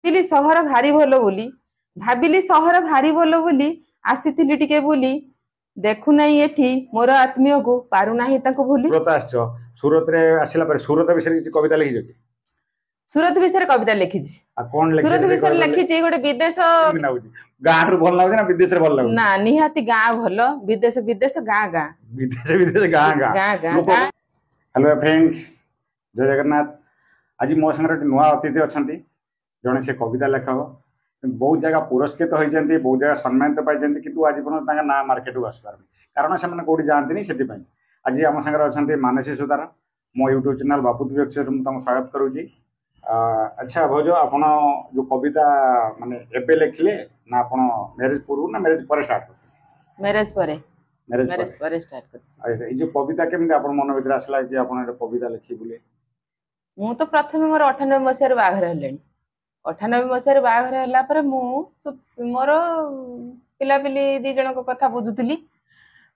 ଦେଖିଲି ସହର ଭାରି ଭଲ ବୋଲି ଭାବିଲି ସହର ଭାରି ଭଲ ବୋଲି ଆସିଥିଲି ଟିକେ ବୋଲି ଦେଖୁନାହିଁ ଏଠି ମୋର ଆତ୍ମୀୟକୁ ପାରୁନାହିଁ ତାଙ୍କୁ ଭୁଲି। ସୁରତ ଆସିଛ, ସୁରତରେ ଆସିଲା ପରେ ସୁରତ ବିଷୟରେ କିଛି କବିତା ଲେଖିଛ କି? ସୁରତ ବିଷୟରେ କବିତା ଲେଖିଛି। ସୁରତ ବିଷୟରେ ଲେଖିଛି ଗୋଟେ ବିଦେଶ ଗାଁରୁ ଭଲ ଲାଗୁଛି ନା ବିଦେଶରେ ଭଲ ଲାଗୁଛି? ନା ନିହାତି ଗାଁ ଭଲ, ବିଦେଶ ବିଦେଶ ଗାଁ ଗାଁ ବିଦେଶ ଗାଁ ଗାଁ ଗାଁ ଗାଁ। हेलो फ्रेंड, जय जगन्नाथ। आज मो सागर नुआ अतिथि अच्छा जड़े से कविता लेखक बहुत जगह पुरस्कृत होती, बहुत जगह सम्मानित पाई, किंतु आज पर्यटन ना मार्केट को आसपार कारण से कौटी जाती से आज आम सागर अच्छा मानसी सुतार मो यूट्यूब चैनल बापूत मुझे स्वागत करुच्ची। अच्छा भौज, आप जो कविता माने एबे लिखिले ना आप मैरिज पूर्व ना मैरिज पर स्टार्ट करते? मैरिज पर स्टार्ट करते। जो कविता केमती आप मन भीतर आसला कि आप कविता लिखी बोले? मु तो प्रथम मोर 98 मसीह बाहर हेले 98 मसीह बाहर होला पर मु मोर पिलापिली दी जन को कथा बुझुतली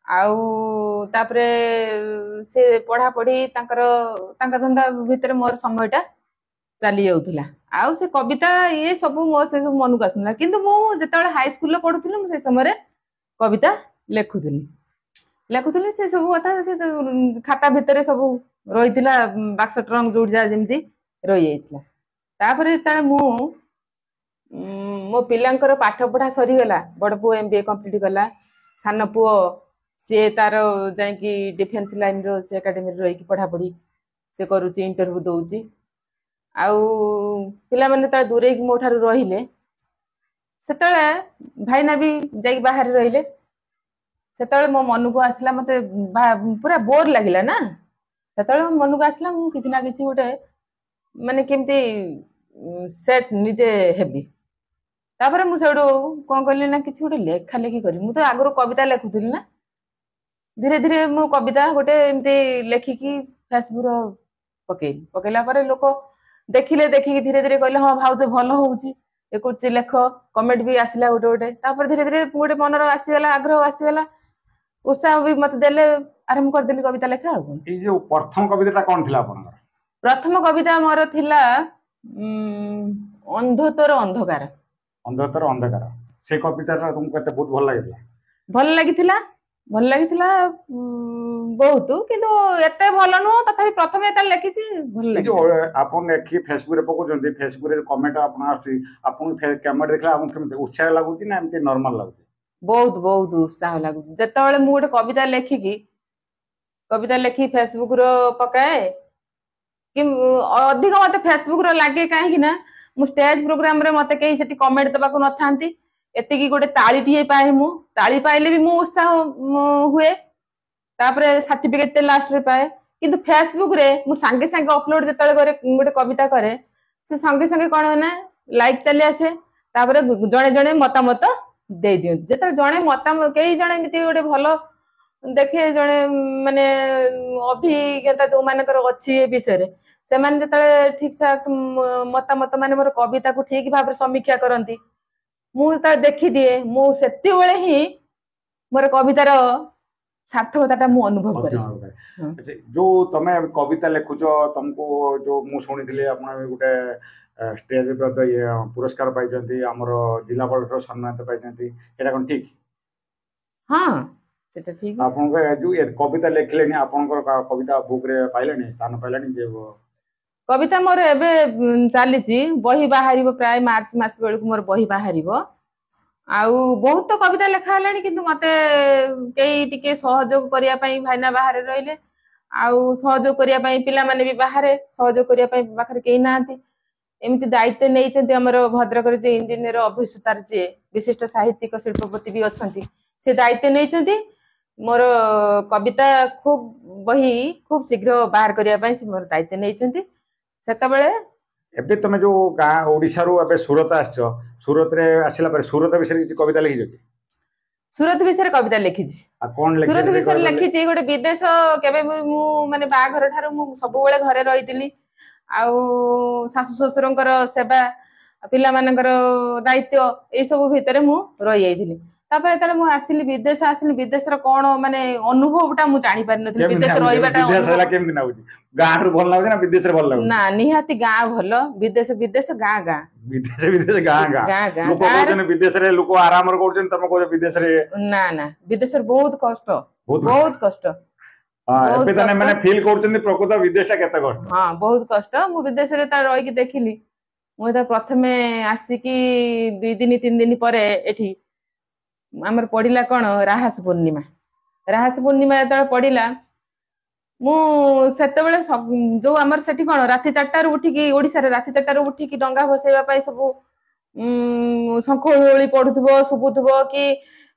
आउ तापरे से पढ़ा पढ़ी तांका धंदा भीतर मोर समयटा चली जाउथला। आउ से कविता ये सब मो से सब मन को आसला, किंतु मु जेतेबेले हाई स्कूल पढुथली मु से समय कविता लेखुथली से सब कथा से खाता भीतर सब रहीतिला बाक्स ट्रंक जोड़ जा जेमती रही जाइतिला। तापरे ता मु मो पिलांकर पाठ पढ़ा सरी गला, बड़ पुओ एमबीए कंप्लीट कला, सान पुओ से तार जाई डिफेंस लाइन रो से एकेडमी रो रही पढ़ा पढ़ी से करूची, इंटरव्यू दउची। आउ पिला माने ता दूरे मो ठारू रहिले सेतले भाईना भी जाई बाहर रहिले सेतले मो मन को आसला, मते पूरा बोर लागिला ना सेतले मो मन को आसला मु किछि ना किछि गोटे माने केमती सेट निजे हेबी। तापर मु सेडो कोन करली ना किछि गोटे लेखा लेखी करी। मु तो आगरो कविता लेखुथली ना, धीरे धीरे मु कविता गोटे एमती लेखिकी फेसबुक पकेला पर लोक देखिले, देखिकी धीरे धीरे कहले हां भाउज भल होउची ए कुछ लेख, कमेंट भी आसिला गोटे गोटे। तापर धीरे धीरे गोटे मनर आसीगला, आग्रह आसीगला, उत्साह भी मत देले, आरंभ कर देली कविता लेखा। ए जो प्रथम कविताटा कोन थिला आपनकर? प्रथम कविता मोर थिला अंधतोर अंधकार। अंधतोर अंधकार से कविताटा तुमको केते बहुत भल लागिथिला बहुत, किंतु एते भल नो, तथापि प्रथम एता लेखिछि भल लागि। जो आपन लेखि फेसबुक रे पको जंदी, फेसबुक रे कमेंट आपन आसी, आपन कमेंट देखला आपन केमते उत्साह लागुची ना एमते नॉर्मल लागुची? बहुत बहुत उत्साह लागुची। जेतेबेले मु गोटे कविता लेखि फेसबुक रो पकाए कि अधिक मते फेसबुक रो लागे, काहे कि ना मु स्टेज प्रोग्राम रे मते केही सेठी कमेंट दबाको न थांती, एतिकी गोटे ताली टिए पाए, मु ताली पाइले भी मु उत्साह हुए, तापरे सर्टिफिकेट लास्ट रे पाए। किंतु फेसबुक रे मु संगे संगे अपलोड जेतले करे गोटे कविता करे से संगे संगे कोन ना लाइक चली आसे, तापरे जणे जणे मतामत दे दियंती। जेतले जणे मतामत केही जणे मिति गोटे भलो देखे जणे माने अभिज्ञता जो मानकर अछि ए विषय रे, से माने जेतले ठीक ठाक मतामत माने मोर कविता को ठीक भाबरे समीक्षा करंती, मु ता देखि दिए, मु सेति बेले ही मोर कवितार सार्थकता मु अनुभव करे। अच्छा, जो तमे कविता लेखुचो, तुमको जो मु सुनिथिले आपण गुटे स्टेज पर ये पुरस्कार पाइजंती, हमर जिला बॉर्डर सम्मानित पाइजंती, एटा कोन ठीक? हां सेटा ठीक। आपण जो ये कविता लेखलेनी, आपनकर कविता बुक रे पाइलेनी, स्थान पाइलेनी जे कविता मोर एबे चालीची, बही बाहरिबो प्राय मार्च मास बेलु मोर बही बाहरिबो। आउ बहुत तो कविता लेखा हलानी, किंतु मते केही टिके सहयोग करिया पई भाईना बाहर रहिले, आउ सहयोग करिया पई पिला माने भी बाहर सहयोग करिया पई बाखरे केही नांती। एमिति दायित्व नेइचंती हमर भद्रक रे जे इंजीनियर अभिसुतार जे विशिष्ट साहित्यिक शिल्पपति भी अछंती, से दायित्व नेइचंती मोर कविता खूब बही खूब शीघ्र बाहर करिया पई से मोर दायित्व नेइचंती। सेतबेले एबे तमे जो गाँ ओडिसा रो एबे सुरत आछो, सुरत रे आसिला पर सुरत विषय किछि कविता लिखिछ कि? सुरत विषय कविता लिखिछि। आ कोन लिखिछ? सुरत विषय लिखिछि गोटे विदेश केबे मु माने बाघर ठारो मु सब बेले घरे रहितिली, आउ सासु ससुरंकर सेवा, पिला मानकर दायित्व ए सब भितरे मु रहि जाइतिली। तापर जेतले मु आसिली विदेश रो कोन माने अनुभवटा मु जानि पारि नथि विदेश रहिबाटा विदेश हला केमति नाउची गाँ रो भल लागै ना विदेश रे भल लागै ना निहाती गाँ भल विदेश गाँ विदेश गाँ लोक कहउछन विदेश रे लोक आराम रे करछन तम कहू विदेश रे ना विदेश रे बहुत कष्ट हां एबे तने माने फील करछन प्रकृत विदेशटा केते कष्ट हां बहुत कष्ट मु विदेश रे त रहि के देखिली मु त प्रथमे आसी की 2 दिन 3 दिन परे एठी आमर पड़िला कौन राहास पूर्णिमा जो पड़िला मु सेते जो आमर सेठी कौन राति 4टार उठिकी ओडिसा रे राति 4टार उठिकी डंगा भसेबा पई सब शंख हुळहुळी पडुथबो सुबुथबो कि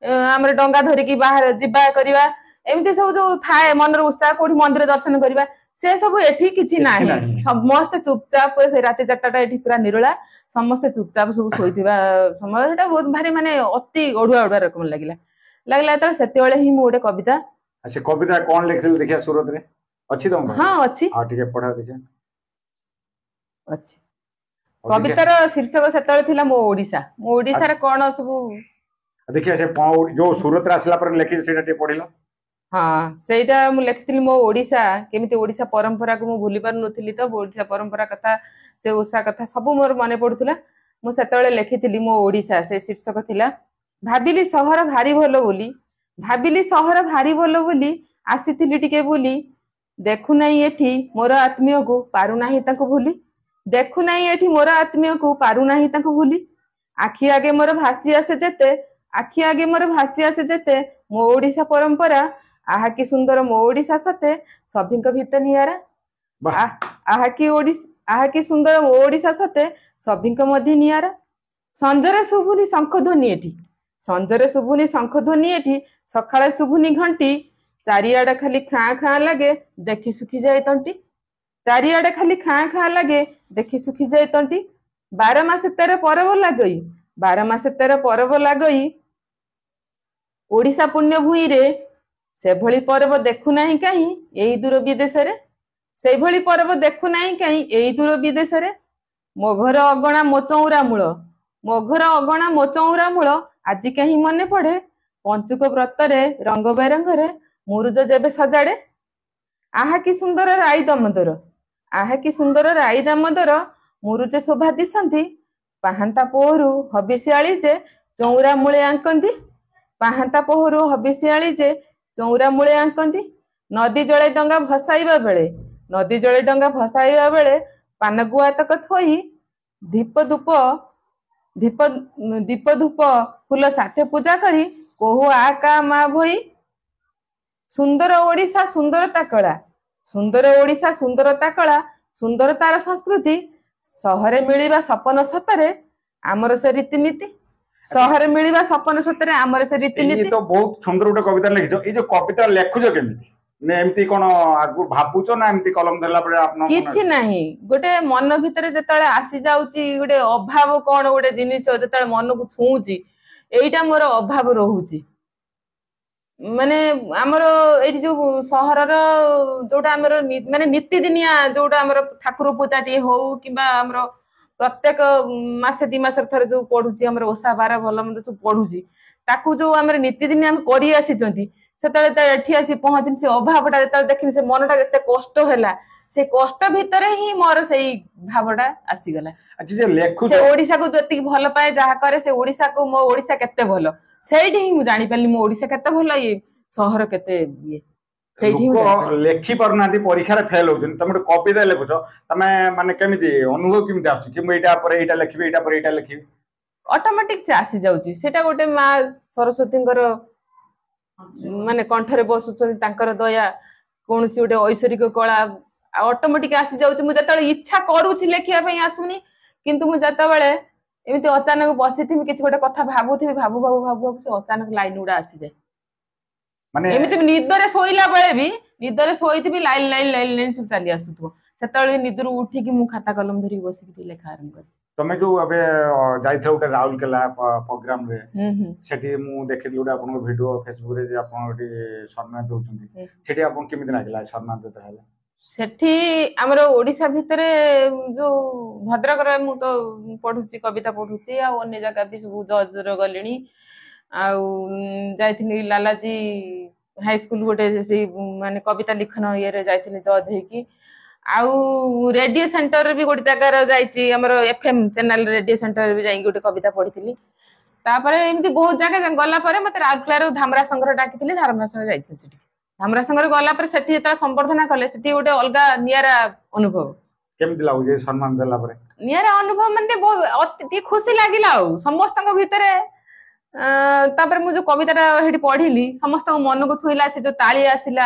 आमर डंगा धरिकी बाहर जिबा करबा एमती सब जो थाए मनर उत्साह कोठी मंदिर दर्शन करबा से सब एठी किछि नाही समस्त चुपचाप से राति 4टाटा एठी पूरा निरोला समस्त चुपचाप सब सोइथिबा समय एटा बहुत भारी माने अति ओडुआ रकम लागला त सेते बेले ही मु गोटे कविता अच्छा कविता कोन लिखथिल देखिया सुरत रे अछि त हां अछि आ ठीक पढा देखिया अछि कवितार शीर्षक सेते बेले थिला मो ओडिसा रे कोन सब देखिया से जो सुरत रे आसला पर लिखि सेटा टे पढिलो हाँ सेटा मु लिखिथिली मो ओडिसा केमिति ओडिसा परंपरा को मु भूली पार नथिली त ओडिसा परंपरा कथा से ओसा कथा सब मोर मने पडुथला मु सेतेबेले लिखिथिली मो ओडिसा से शीर्षक थिला भाबिली सहर भारी भलो बोली आसीथिली टिके बोली देखु नाही एठी मोर आत्मीय को पारु नाही ताको भूली देखु नाही एठी मोर आत्मीय को पारु नाही ताको भूली आखि आगे मोर भासी आसे जेते मो ओडिसा परंपरा आहा की सुंदर मो ओडिसा सते सभिंक भितर नियारा आहा की सुंदर मो ओडिसा सते सभिंक मध्य नियारा संजरे शुभुनी शंख ध्वनि एठी सकाळे शुभुनी घंटी चारियाडे खाली खाँ लागे देखि सुखी जाए तंटी चारियाडे खाली खाँ लागे देखि सुखी जाए तंटी 12 मास 13 परब लागई ओडिसा पुण्य भूई रे से भली पर्व देखु नाही काई एई दूर विदेश रे से भली पर्व देखु नाही काई एई दूर विदेश रे मो घर अगणा मोचौरा मूल आजि कहीं मने पड़े पंचुक व्रत रे रंग बेरंग रे मुरुज जेबे सजाड़े आहा की सुंदर राई दामोदर मुरुजे शोभा दिसंती पाहांता पोहरु हबिसियाली जे चौरा मूले आंकंती नदी जले डंगा भसाइबा बेले पानगुआ तक थोई दीप धूप फूल साथे पूजा करी कोहु आका मा भई सुंदर ओडिसा सुंदरता कला सुंदरतार संस्कृति सहरे मिलिबा सपन सतरे आमर से रीतिनीति सहरे मिलिबा सपन सतरे आमर से रीतिनीति तो बहुत सुंदर गोटे कविता लिखिछो ए जो कविता लेखुछो केमिति ने एमती कोन आगु भाबुछो ना एमती कलम धरला परे आपन किछि नाही गोटे मन भितरे जेतळे आसी जाउची गोटे अभाव कोन गोटे जिनिस जेतळे मन को छुउची एइटा मोर अभाव रहूची माने हमर एठी जो सहरर जोटा हमर माने नीति दिनिया जोटा हमर ठाकुर पूजाटी हो किबा हमर प्रत्येक मासे 2 मास थरे जो पढुची हमर ओसा बारा भल मंद जो पढुची ताकू जो हमर नीति दिनिया हम करी आसीचंती सेतळे त एठी आसी पहुंचिन से अभावटा जेतळे देखिन से मनटा जते कष्ट होला से कष्ट भितरे ही मोर सेई भावटा आसी गला अच्छा जे लेखु से ओडिसा को जति भल पाए जहा करे से ओडिसा को मो ओडिसा केते भल सेठी ही मु जानि पाली मो ओडिसा केते भल ये शहर केते ये सेठी को लेखि परनादी परीक्षा रे फेल होजन तमे कविता लेखुछो तमे माने केमिति अनुभव केमिति आछी कि मु एटा पर एटा लिखबे एटा पर एटा लिखबे ऑटोमेटिक से आसी जाउची सेटा गोटे मा सरस्वतींकर माने कंठरे बसुछन तांकर दया कोनसी गोटे ऐश्वरिक कला ऑटोमेटिक आसी जाउची मु जतळे इच्छा करूची लेखिया पई आसुनी किंतु मु जतବେଳେ एमिति अचानक बसिथि किछि गोटे कथा भाबुथि भाबु से अचानक लाइन उडा आसी जाय माने एमिति निदरे सोइला बेले भी निदरे सोइथि लाइन सब चली आसुथबो सेतळे निदरु उठी कि मु खाता कलम धरि बसि कि लेखा आरंभ कर तमे जो अबे जाइथौ उटे राउरकेला प्रोग्राम रे सेठी मु देखिलु उटे आपन वीडियो फेसबुक रे जे आपन उटे सम्मान दोचंती सेठी आपन केमिति लागिला सम्मान देता हला सेठी हमर ओडिसा भितरे जो भद्रक रे मु तो पढुची कविता पढुची आ अन्य जगह भी सब जज रे गलिनी जाइथिनी लालाजी हाई स्कूल गोटे माने कविता लिखन ये जाइथिनी जज हेकी आउ रेडियो सेंटर भी गोटे जगार जाइछि हमर एफएम चैनल रेडियो सेंटर भी जाई गोटे कविता पढ़िथिली तापर एमती बहुत जगह गला पर मते राउरकेला धामरा संग्रह डाकिथिली धामरा संग्रह जाइथिली सेठी धामरा संग्रह गला पर सेठी जेता संबर्धना कले सेठी गोटे अलगा नियारा अनुभव केमति लागु जे सम्मान देला पर नियारा अनुभव माने बहुत खुशी लागिला समस्तक भितरे तापर मु जो कविताटा हेठी पढ़िली समस्त मन को छुईला से जो ताली आसिला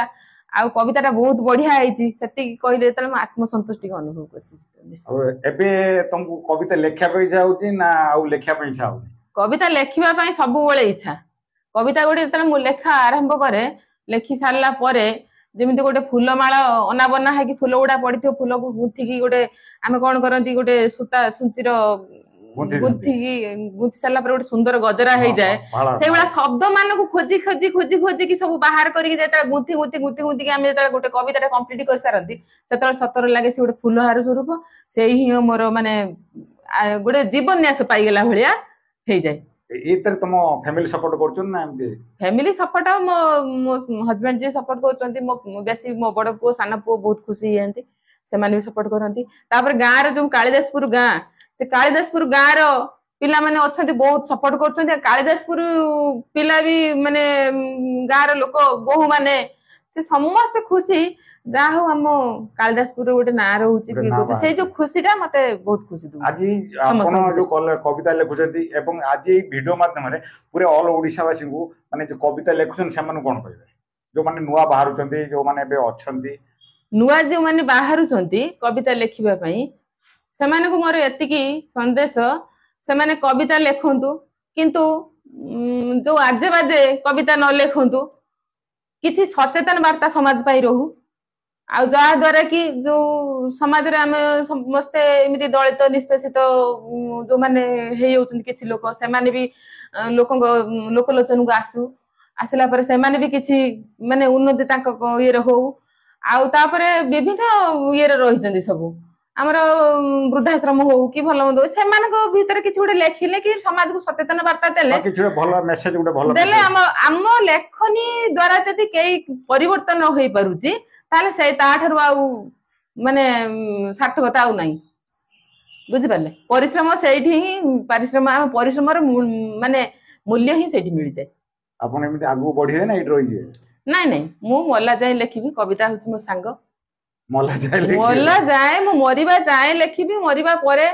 आ कविताटा बहुत बढ़िया आइछि सेति कहले त आत्मसंतुष्टि अनुभव करछि एबे तुमको कविता लेखा पे इच्छा होछि ना आ लेखा पे इच्छा होछि कविता लेखिबा पई सब बेले इच्छा कविता गोटे त मु लेखा आरंभ करे लेखि सारला परे जेमिति गोटे फूलमाळ अनाबना है कि फूल गुडा पड़िथो फूल को गुंथि की गोटे आमे कोन करंती गोटे सूता छुंचीर गुंथि सारला पर गोटे सुंदर गजरा हो जाए से वाला शब्द मान को खोजी खोजी खोजी खोजी कि सब बाहर करके जेता गुंथि गुंथि गुंथि गुंथि कि आमे जेता गोटे कविता कंप्लीट कर सारंती सेतल सतर लागे से गोटे फूलहार स्वरूप से ही मोर माने गोटे जीवन्यास पाई गेला भलिया हे जाए एतर तुम फैमिली सपोर्ट करछन ना एमती फैमिली सपोर्ट मो हस्बैंड जे सपोर्ट करछंती मो बेसी मो बड़ पो साना पो बहुत खुशी हेंती से माने भी सपोर्ट करंती तापर गां रे जो कालिदासपुर गां से कालिदासपुर गां रो पिला माने अछंती बहुत सपोर्ट करछंती कालिदासपुर पिला भी माने गां रो लोक बहु माने से समस्त खुशी जा हो हम कालिदासपुर गोटे ना रहउची कि से जो खुशीटा मते बहुत खुशी दउ आज आपण जो कविता लेखुचंती एवं आज ई वीडियो माध्यम रे पूरे ऑल ओडिसा वासी को माने जो कविता लेखुचन से माने कोन कहबे जो माने नुवा बाहरुचंती जो माने बे अछंती नुवा जो माने बाहरुचंती कविता लेखिबा पई से माने को मोर एतिकी संदेश से माने कविता लेखंतु किंतु जो आजे बाजे कविता न लेखंतु किछि सचेतन वार्ता समाज पाई रहू आ जहा द्वारा कि जो समाज रे आमे समस्ते एमिति दलित निष्पेषित जो माने हे होउछन किछि लोक से माने भी लोकलोचन को आसिला पर से माने भी किछि माने उन्नति तांको ये रे हो आ तापरे विभिन्न ये रे रहिजंदी सब हमर वृद्धाश्रम हो कि भलो मन्दो से मान को भीतर किछि गोटे लेखिले कि समाज को सचेतन वार्ता देले किछि भलो मेसेज गोटे भलो देले हम लेखनी द्वारा जति केई परिवर्तन होई पारुची ताले से ताठर आउ माने सार्थकता आउ नाही बुझि पाले परिश्रम सेठी ही परिश्रम रे माने मूल्य ही सेठी मिल जाय आपण एमिति आगु बढ़िए ना इट रहि जे नाही नाही मु मल्ला जाय लेखिबी कविता होची मो सांग मल्ला जाय मु मरिबा जाय लेखिबी मरिबा परे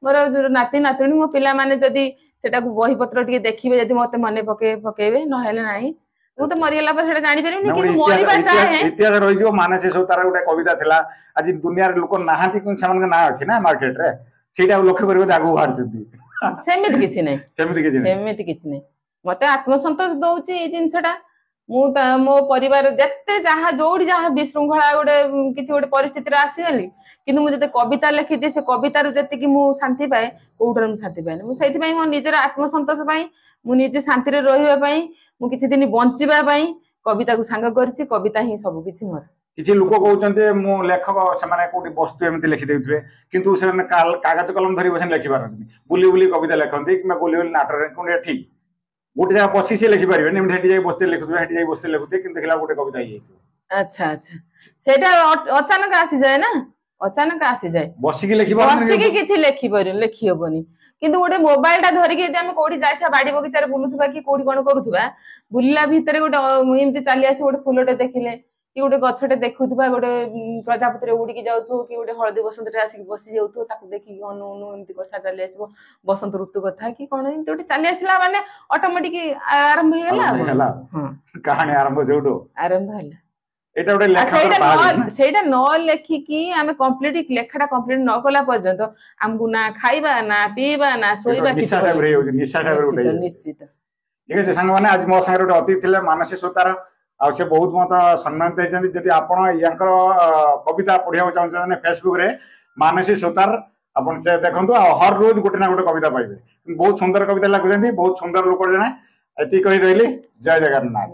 मोर नाती नातुणी मो पिला माने जदी सेटा को बही पत्र टिके देखिबे जदी मते मने पकेबे न हेले नाही मु तो मरियला पर सेटा जानि परिबनी कि मरिबा चाहे इतिहास रहि जो माने से सब तारा गोटे कविता थिला आज दुनिया रे लोक नाहांती कोन समान के ना अछि ना मार्केट रे सेटा लक्ष्य करबे आगु बाहर छथि सेमिति किछि नै मते आत्मसंतोष दउची ए जिंसटा मो परिवार जत्ते जहा जोड़ी जहा विशृंखला गोटे किछि गोटे परिस्थिति रे आसी गली किंतु मु जते कविता लिखिते से कविता रो जते कि मु शांति पाए कोउटर मु शांति पाए मु सेति पई मो निजर आत्मसंतोष पई मु निजे शांति रे रहिबा पई मु किछि दिन बंचिबा पई कविता को सांग करछि कविता ही सब किछि मोर किछि लोक कहउचंते मु लेखक से माने कोडी वस्तु एमति लिखि देउथरे किंतु से माने कागज कलम धरि बसन लिखि पारंती बुली बुली कविता लिखंती कि बुली बुली नाटक कोन ठीक गोटे जगह बसी से लिखि पारिबे नेम हेटी जाई बसते लिखुथबे हेटी जाई बसते लिखुथे किंतु देखला गोटे कविता ही अच्छा अच्छा सेटा अचानक आसी जाए ना अचानक आसी जाए बसी के लिखि किछि लिखि होबनी किंतु गोटे मोबाइल टा धरि के हम कोडी जाइथा बाडी बगीचा रे बुलुथबा कि कोडी कोन करूथबा बुलिला भीतर गोटे एमती चली आसी गोटे फूलटे देखिले कि गोटे गछटे देखुथबा गोटे प्रजापति रे उडी के जाउथु कि गोटे हळदी बसंत रे आसी बसी जाउथु ताकु देखि अनु अनु एमती कथा चली आसीबो बसंत ऋतु कथा कि कोन एमती गोटे चली आसीला माने ऑटोमेटिक आरंभ हो गेला हां कहानी आरंभ जोडो आरंभ होला एटा गोटे लेखा सेटा न लेखि कि हमें कंप्लीट लेखाटा कंप्लीट न कला पर्यंत हमगु ना खाइबा ना पीबा ना सोइबा निशा टाइप रे होय निशा टाइप रे उठै निश्चित ठीक है संग माने आज मो संग रे अतिथि थिले मानसी सुतार आ से बहुत मत सम्मानित होइछन्ती जदि आपण यांकर कविता पढिया चाहछन फेसबुक रे मानसी सुतार आपण से देखंतु हर रोज गोटे ना गोटे कविता पाइबे बहुत सुंदर कविता लागुछन्ती बहुत सुंदर लोक जने एति कहि रहली जय जगन्नाथ।